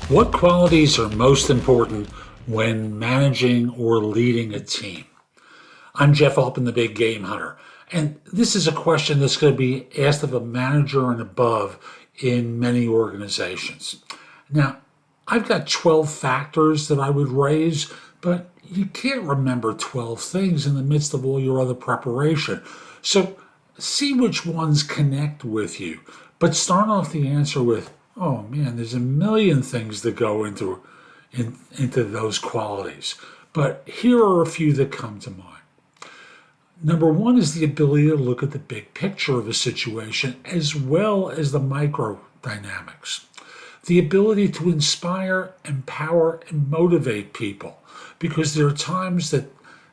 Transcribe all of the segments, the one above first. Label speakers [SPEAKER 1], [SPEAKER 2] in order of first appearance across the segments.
[SPEAKER 1] What qualities are most important when managing or leading a team? I'm Jeff Altman, the Big Game Hunter, and this is a question that's going to be asked of a manager and above in many organizations. Now, I've got 12 factors that I would raise, but you can't remember 12 things in the midst of all your other preparation. So see which ones connect with you, but start off the answer with, oh man, there's a million things that go into those qualities. But here are a few that come to mind. Number one is the ability to look at the big picture of a situation as well as the micro dynamics. The ability to inspire, empower, and motivate people, because there are times that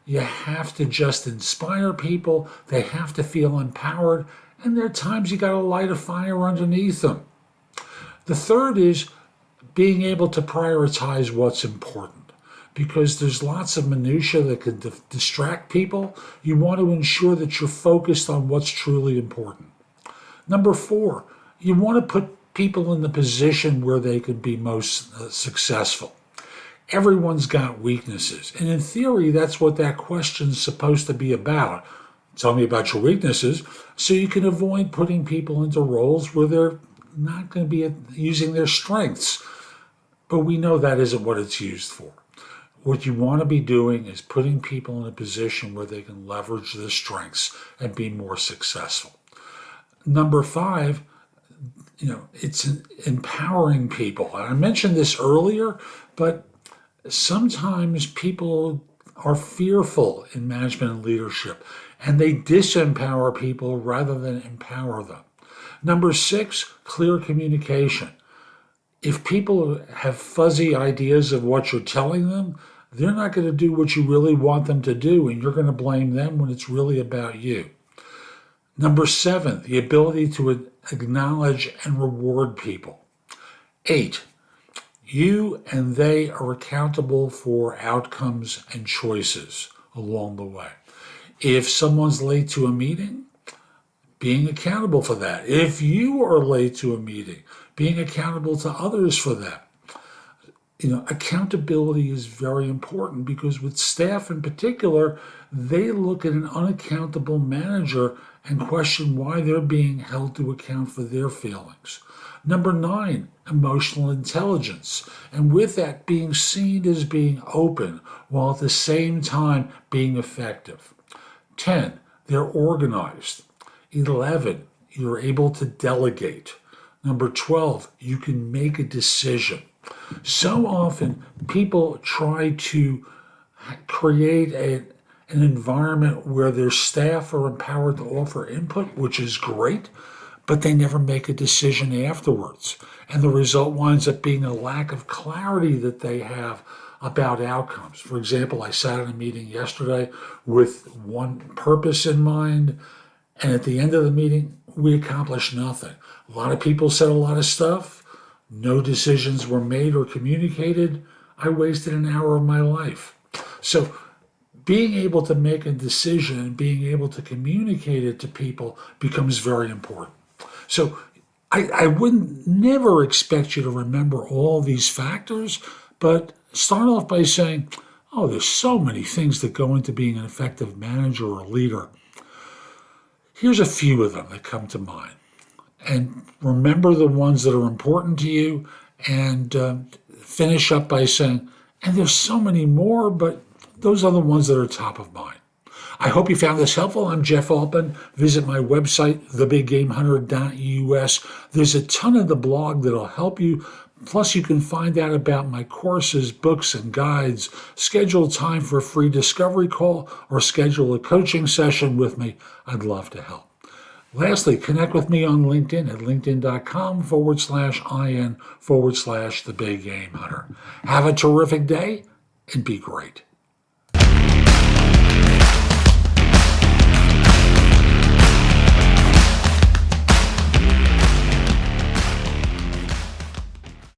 [SPEAKER 1] you have to just inspire people, they have to feel empowered, and there are times you got to light a fire underneath them. The third is being able to prioritize what's important, because there's lots of minutia that can distract people. You want to ensure that you're focused on what's truly important. Number four, you want to put people in the position where they can be most successful. Everyone's got weaknesses, and in theory, that's what that question's supposed to be about. Tell me about your weaknesses, so you can avoid putting people into roles where they're not going to be using their strengths. But we know that isn't what it's used for. What you want to be doing is putting people in a position where they can leverage their strengths and be more successful. Number five, it's empowering people. And I mentioned this earlier, but sometimes people are fearful in management and leadership, and they disempower people rather than empower them. Number six, clear communication. If people have fuzzy ideas of what you're telling them, they're not going to do what you really want them to do, and you're going to blame them when it's really about you. Number seven, the ability to acknowledge and reward people. 8, you and they are accountable for outcomes and choices along the way. If someone's late to a meeting, being accountable for that. If you are late to a meeting, being accountable to others for that. Accountability is very important, because with staff in particular, they look at an unaccountable manager and question why they're being held to account for their feelings. Number 9, emotional intelligence. And with that, being seen as being open while at the same time being effective. 10, they're organized. 11, you're able to delegate. Number 12, you can make a decision. So often, people try to create an environment where their staff are empowered to offer input, which is great, but they never make a decision afterwards. And the result winds up being a lack of clarity that they have about outcomes. For example, I sat in a meeting yesterday with one purpose in mind, and at the end of the meeting, we accomplished nothing. A lot of people said a lot of stuff. No decisions were made or communicated. I wasted an hour of my life. So being able to make a decision and being able to communicate it to people becomes very important. So I would never expect you to remember all these factors, but start off by saying, oh, there's so many things that go into being an effective manager or leader. Here's a few of them that come to mind. And remember the ones that are important to you, and finish up by saying, and there's so many more, but those are the ones that are top of mind. I hope you found this helpful. I'm Jeff Altman. Visit my website, thebiggamehunter.us. There's a ton of the blog that'll help you. Plus, you can find out about my courses, books, and guides. Schedule time for a free discovery call or schedule a coaching session with me. I'd love to help. Lastly, connect with me on LinkedIn at linkedin.com/IN/The Big Game Hunter. Have a terrific day and be great.